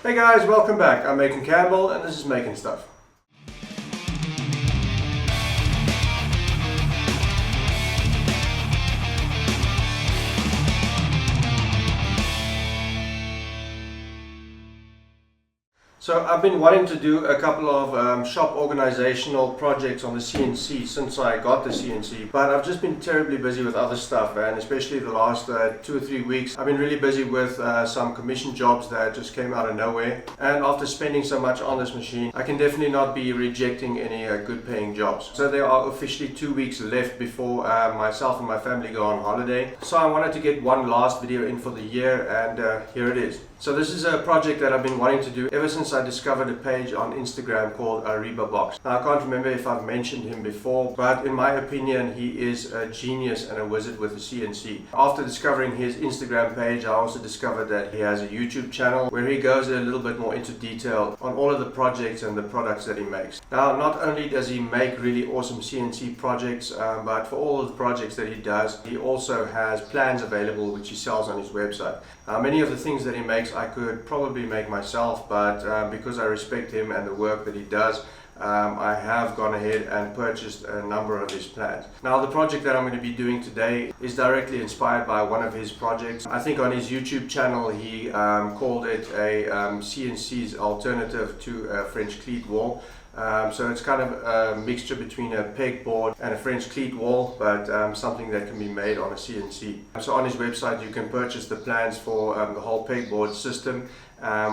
Hey guys, welcome back. I'm Macon Campbell and this is Making Stuff. So I've been wanting to do a couple of shop organizational projects on the CNC since I got the CNC, but I've just been terribly busy with other stuff, and especially the last 2 or 3 weeks I've been really busy with some commission jobs that just came out of nowhere. And after spending so much on this machine, I can definitely not be rejecting any good paying jobs. So there are officially 2 weeks left before myself and my family go on holiday. So I wanted to get one last video in for the year, and here it is. So this is a project that I've been wanting to do ever since I discovered a page on Instagram called Aribabox. Now I can't remember if I've mentioned him before, but in my opinion he is a genius and a wizard with the CNC. After discovering his Instagram page, I also discovered that he has a YouTube channel where he goes a little bit more into detail on all of the projects and the products that he makes. Now not only does he make really awesome CNC projects, but for all of the projects that he does, he also has plans available which he sells on his website. Many of the things that he makes I could probably make myself, but because I respect him and the work that he does, I have gone ahead and purchased a number of his plans. Now the project that I'm going to be doing today is directly inspired by one of his projects. I think on his YouTube channel he called it a CNC's alternative to a French cleat wall. So it's kind of a mixture between a pegboard and a French cleat wall, but something that can be made on a CNC. So on his website you can purchase the plans for the whole pegboard system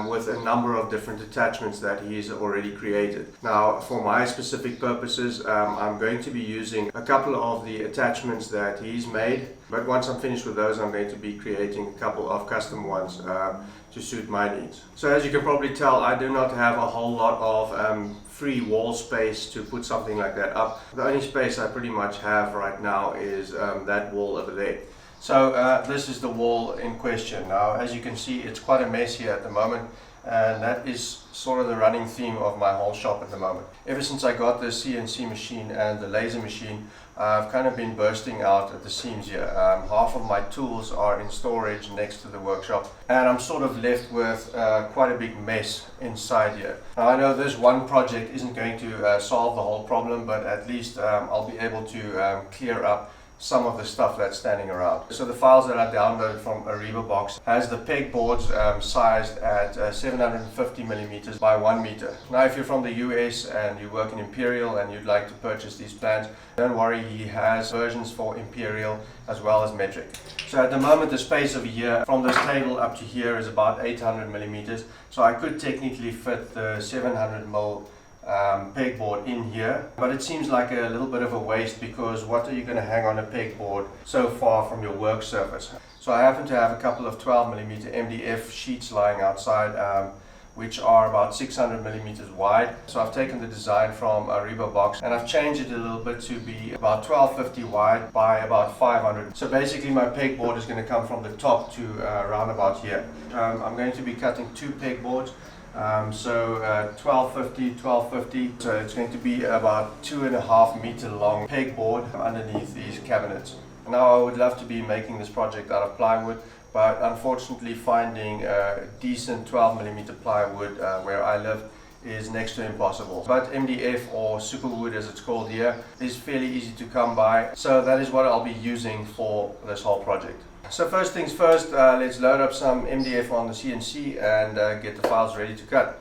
with a number of different attachments that he's already created. Now for my specific purposes, I'm going to be using a couple of the attachments that he's made, but once I'm finished with those I'm going to be creating a couple of custom ones to suit my needs. So as you can probably tell, I do not have a whole lot of free wall space to put something like that up. The only space I pretty much have right now is that wall over there. So this is the wall in question. Now as you can see, it's quite a mess here at the moment, and that is sort of the running theme of my whole shop at the moment. Ever since I got the CNC machine and the laser machine, I've kind of been bursting out at the seams here. Half of my tools are in storage next to the workshop, and I'm sort of left with quite a big mess inside here. Now I know this one project isn't going to solve the whole problem, but at least I'll be able to clear up some of the stuff that's standing around. So the files that I downloaded from Aribabox has the pegboards sized at 750 millimeters by 1 meter. Now if you're from the US and you work in Imperial and you'd like to purchase these plans, don't worry, he has versions for Imperial as well as metric. So at the moment the space over here from this table up to here is about 800 millimeters, so I could technically fit the 700 mil pegboard in here, but it seems like a little bit of a waste, because what are you going to hang on a pegboard so far from your work surface? So I happen to have a couple of 12mm MDF sheets lying outside, which are about 600 millimeters wide. So I've taken the design from Aribabox and I've changed it a little bit to be about 1250 wide by about 500. So basically my pegboard is going to come from the top to around about here. I'm going to be cutting 2 pegboards. 1250, so it's going to be about 2.5 meter long pegboard underneath these cabinets. Now I would love to be making this project out of plywood, but unfortunately finding decent 12mm plywood where I live is next to impossible. But MDF, or superwood as it's called here, is fairly easy to come by, so that is what I'll be using for this whole project. So first things first, let's load up some MDF on the CNC and get the files ready to cut.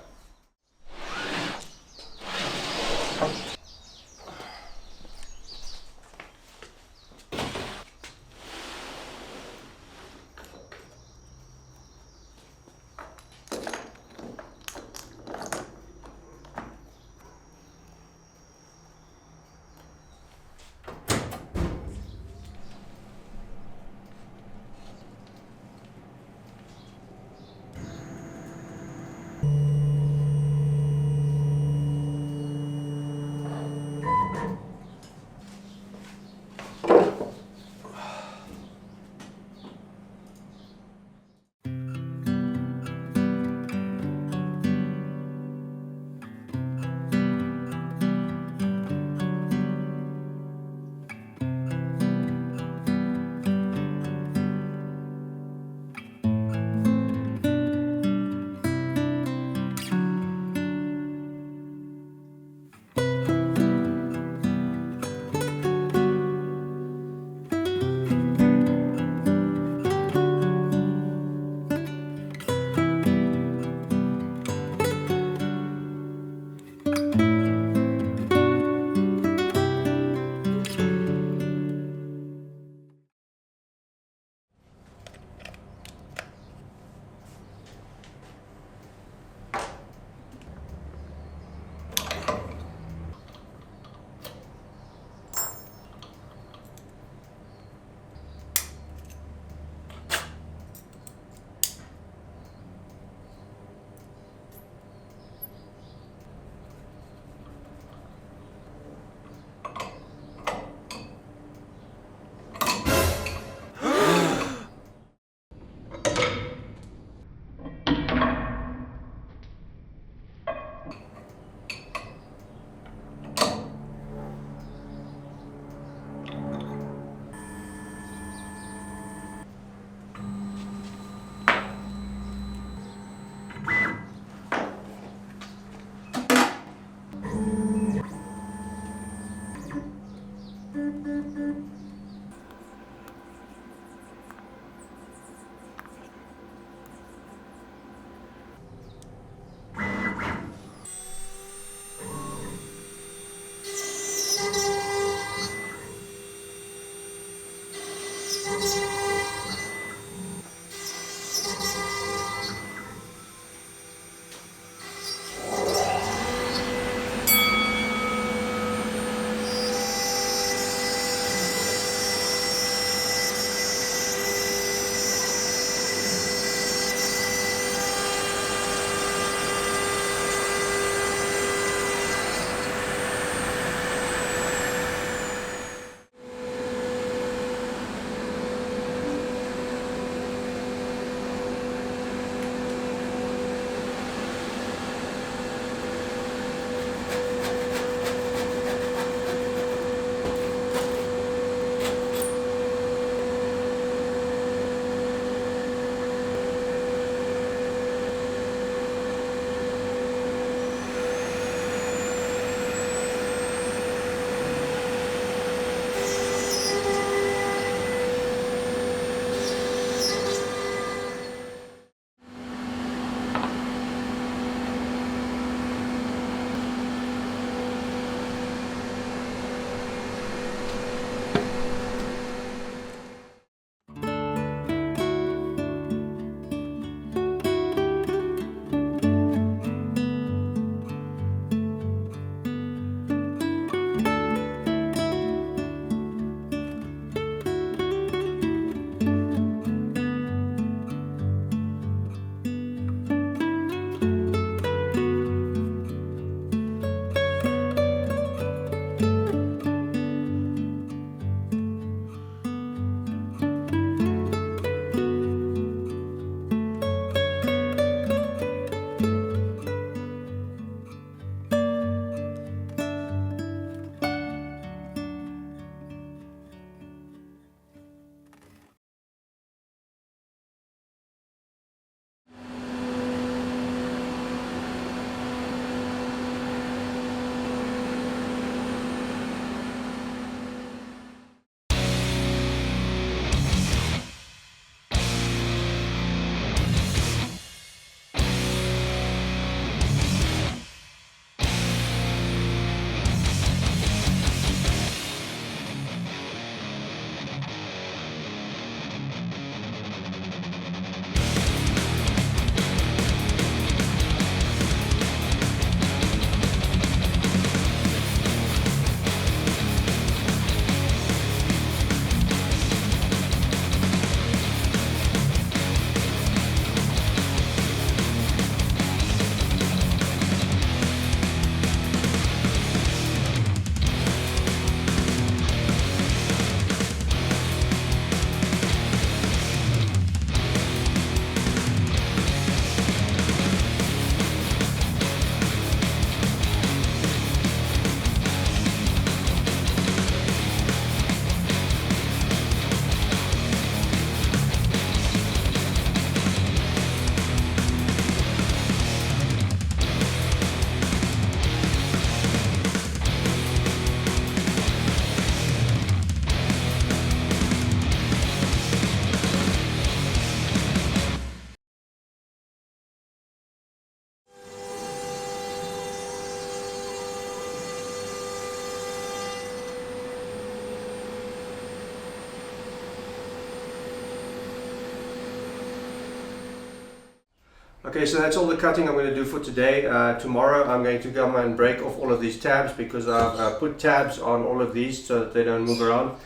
Okay, so that's all the cutting I'm going to do for today. Tomorrow I'm going to come and break off all of these tabs because I've put tabs on all of these so that they don't move around.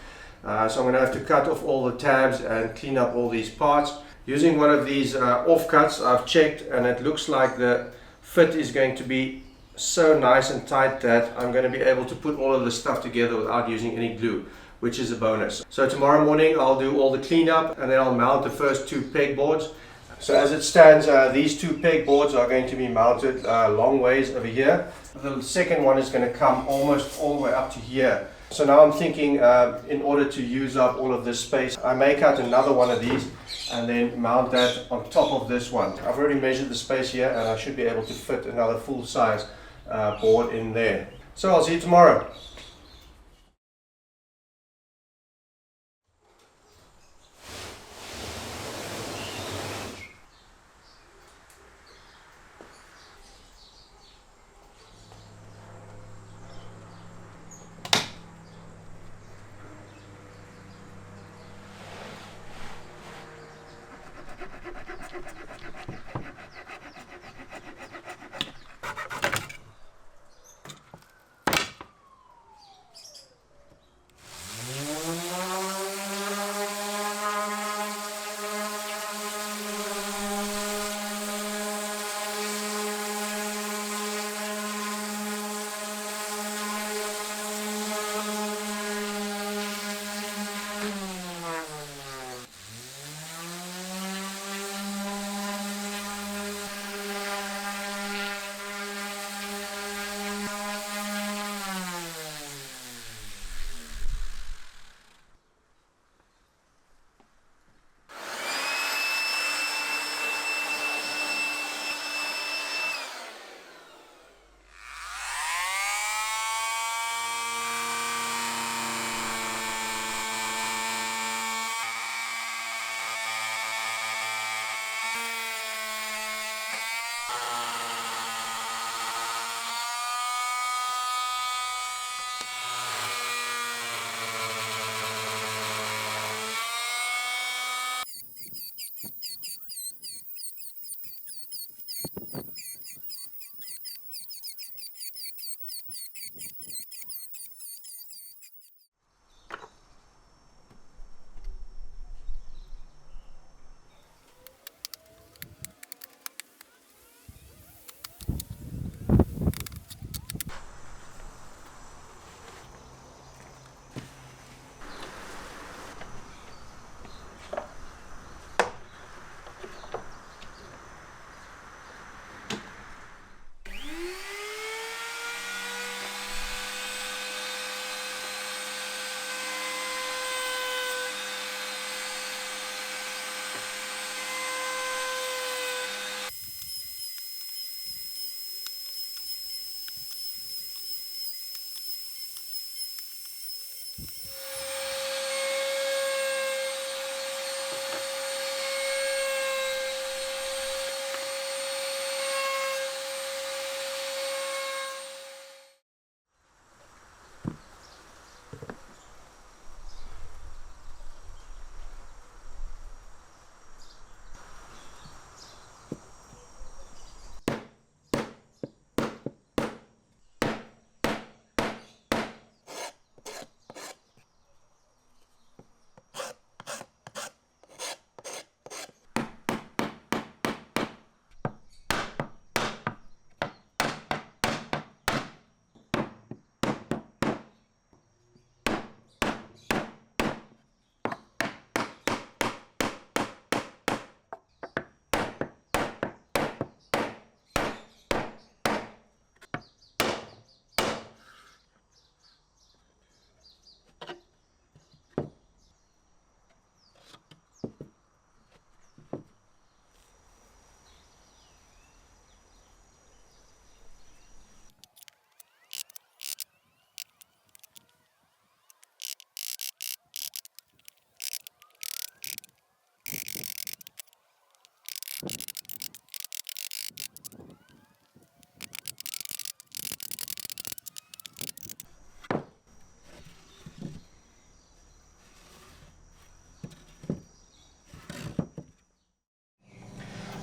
So I'm going to have to cut off all the tabs and clean up all these parts. Using one of these offcuts, I've checked and it looks like the fit is going to be so nice and tight that I'm going to be able to put all of this stuff together without using any glue, which is a bonus. So tomorrow morning I'll do all the cleanup and then I'll mount the first 2 pegboards. So as it stands, these 2 pegboards are going to be mounted long ways over here. The second one is going to come almost all the way up to here. So now I'm thinking in order to use up all of this space, I may cut another one of these and then mount that on top of this one. I've already measured the space here and I should be able to fit another full size board in there. So I'll see you tomorrow.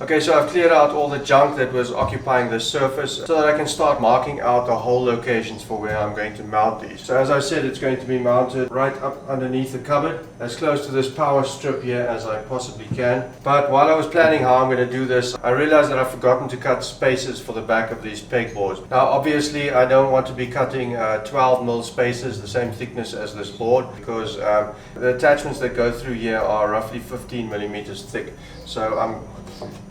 Okay, so I've cleared out all the junk that was occupying the surface so that I can start marking out the hole locations for where I'm going to mount these. So as I said, it's going to be mounted right up underneath the cupboard, as close to this power strip here as I possibly can. But while I was planning how I'm going to do this, I realized that I've forgotten to cut spaces for the back of these pegboards. Now obviously I don't want to be cutting 12mm spaces, the same thickness as this board, because the attachments that go through here are roughly 15mm thick. So I'm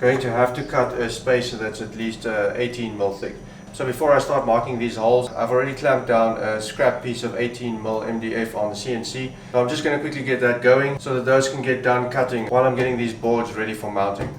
going to have to cut a spacer that's at least 18mm thick. So before I start marking these holes, I've already clamped down a scrap piece of 18mm MDF on the CNC. So I'm just going to quickly get that going so that those can get done cutting while I'm getting these boards ready for mounting.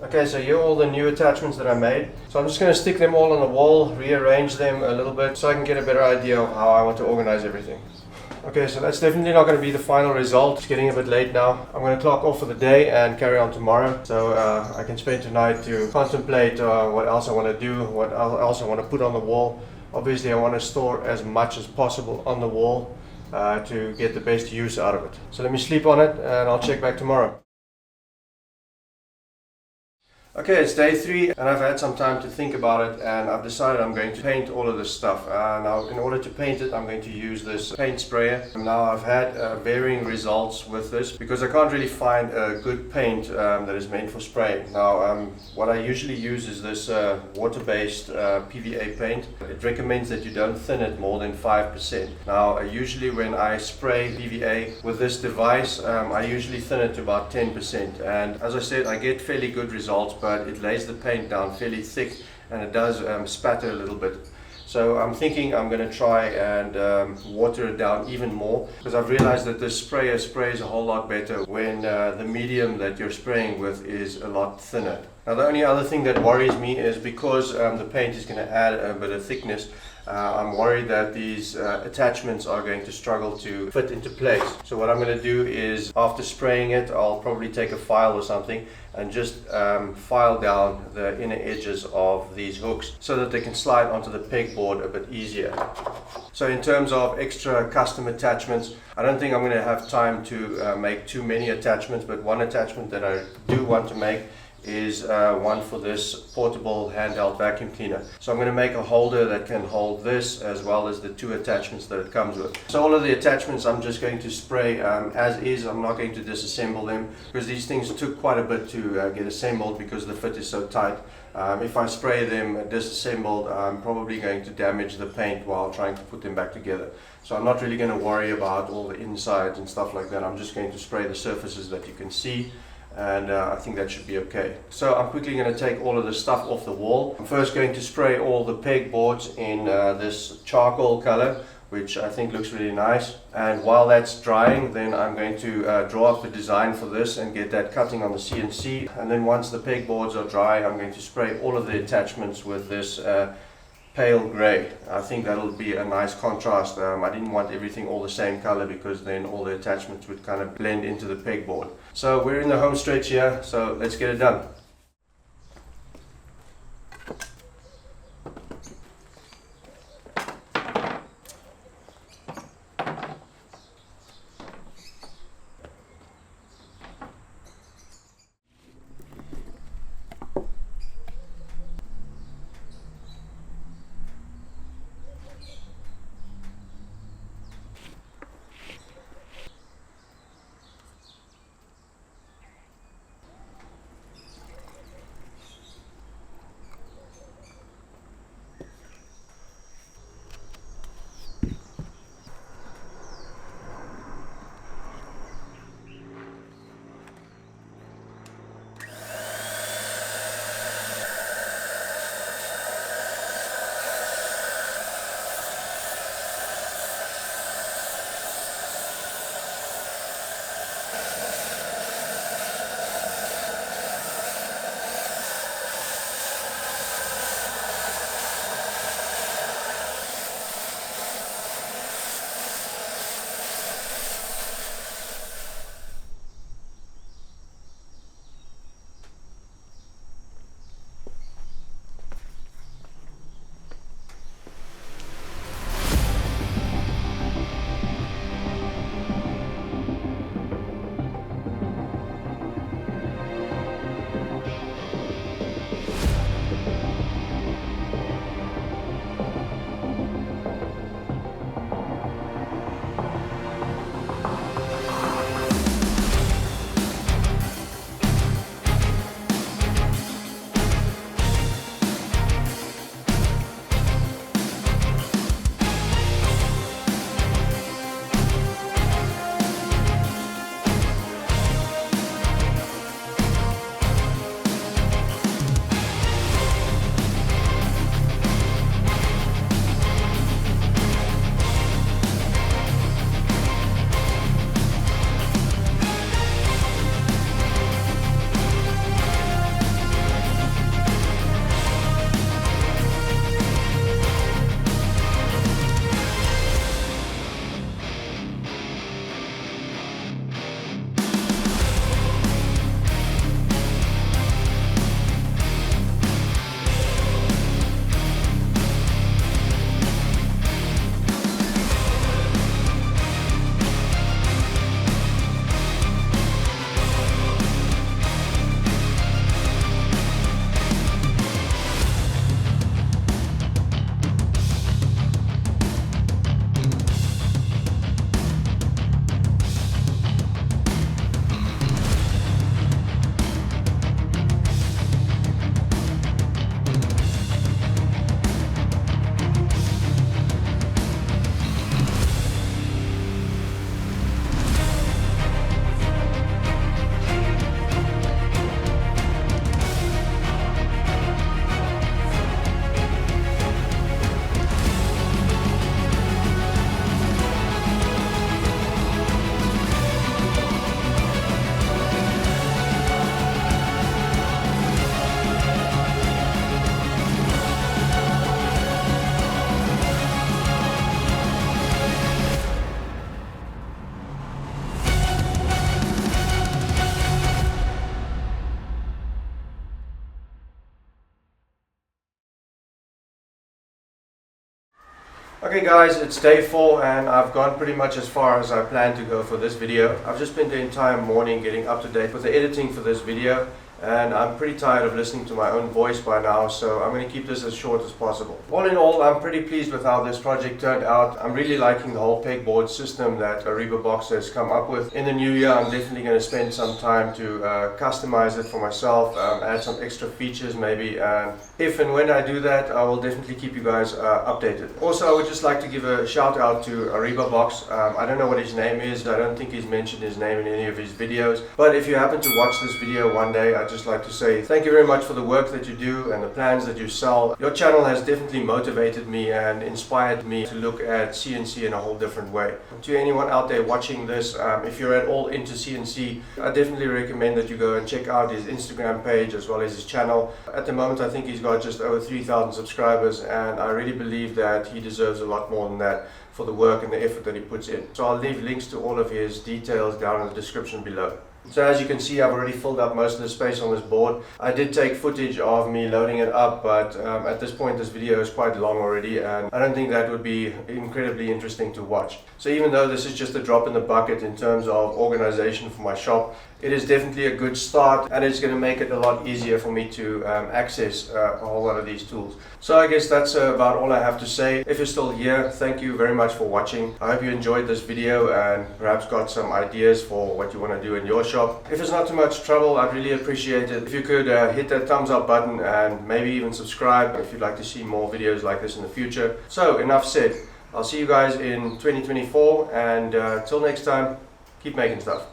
Okay, so here are all the new attachments that I made. So I'm just going to stick them all on the wall, rearrange them a little bit so I can get a better idea of how I want to organize everything. Okay, so that's definitely not going to be the final result. It's getting a bit late now. I'm going to clock off for the day and carry on tomorrow. So I can spend tonight to contemplate what else I want to do, what else I want to put on the wall. Obviously I want to store as much as possible on the wall to get the best use out of it. So let me sleep on it and I'll check back tomorrow. Okay, it's day 3 and I've had some time to think about it, and I've decided I'm going to paint all of this stuff. Now in order to paint it, I'm going to use this paint sprayer. Now I've had varying results with this because I can't really find a good paint that is meant for spraying. Now what I usually use is this water-based PVA paint. It recommends that you don't thin it more than 5%. Now usually when I spray PVA with this device, I usually thin it to about 10%, and as I said, I get fairly good results, but it lays the paint down fairly thick and it does spatter a little bit. So I'm thinking I'm going to try and water it down even more, because I've realized that this sprayer sprays a whole lot better when the medium that you're spraying with is a lot thinner. Now the only other thing that worries me is because the paint is going to add a bit of thickness, I'm worried that these attachments are going to struggle to fit into place. So what I'm going to do is, after spraying it, I'll probably take a file or something and just file down the inner edges of these hooks so that they can slide onto the pegboard a bit easier. So in terms of extra custom attachments, I don't think I'm going to have time to make too many attachments, but one attachment that I do want to make is one for this portable handheld vacuum cleaner. So I'm going to make a holder that can hold this as well as the two attachments that it comes with. So all of the attachments I'm just going to spray as is. I'm not going to disassemble them, because these things took quite a bit to get assembled because the fit is so tight. If I spray them disassembled, I'm probably going to damage the paint while trying to put them back together. So I'm not really going to worry about all the insides and stuff like that. I'm just going to spray the surfaces that you can see, and I think that should be okay. So I'm quickly going to take all of the stuff off the wall. I'm first going to spray all the pegboards in this charcoal color, which I think looks really nice. And while that's drying, then I'm going to draw up the design for this and get that cutting on the CNC. And then once the pegboards are dry, I'm going to spray all of the attachments with this pale grey. I think that'll be a nice contrast. I didn't want everything all the same color, because then all the attachments would kind of blend into the pegboard. So we're in the home stretch here, so let's get it done. Okay guys, it's day 4 and I've gone pretty much as far as I planned to go for this video. I've just spent the entire morning getting up to date with the editing for this video, and I'm pretty tired of listening to my own voice by now, so I'm going to keep this as short as possible. All in all, I'm pretty pleased with how this project turned out. I'm really liking the whole pegboard system that Aribabox has come up with. In the new year, I'm definitely going to spend some time to customize it for myself, add some extra features maybe. If and when I do that, I will definitely keep you guys updated. Also, I would just like to give a shout out to Aribabox. I don't know what his name is. I don't think he's mentioned his name in any of his videos. But if you happen to watch this video one day, I'd just like to say thank you very much for the work that you do and the plans that you sell. Your channel has definitely motivated me and inspired me to look at CNC in a whole different way. To anyone out there watching this, if you're at all into CNC, I definitely recommend that you go and check out his Instagram page as well as his channel. At the moment, I think he's got just over 3,000 subscribers, and I really believe that he deserves a lot more than that for the work and the effort that he puts in. So I'll leave links to all of his details down in the description below. So as you can see, I've already filled up most of the space on this board. I did take footage of me loading it up, but at this point this video is quite long already, and I don't think that would be incredibly interesting to watch. So even though this is just a drop in the bucket in terms of organization for my shop, it is definitely a good start, and it's going to make it a lot easier for me to access a whole lot of these tools. So I guess that's about all I have to say. If you're still here, thank you very much for watching. I hope you enjoyed this video and perhaps got some ideas for what you want to do in your shop. If it's not too much trouble, I'd really appreciate it if you could hit that thumbs up button and maybe even subscribe if you'd like to see more videos like this in the future. So enough said. I'll see you guys in 2024, and till next time, keep making stuff.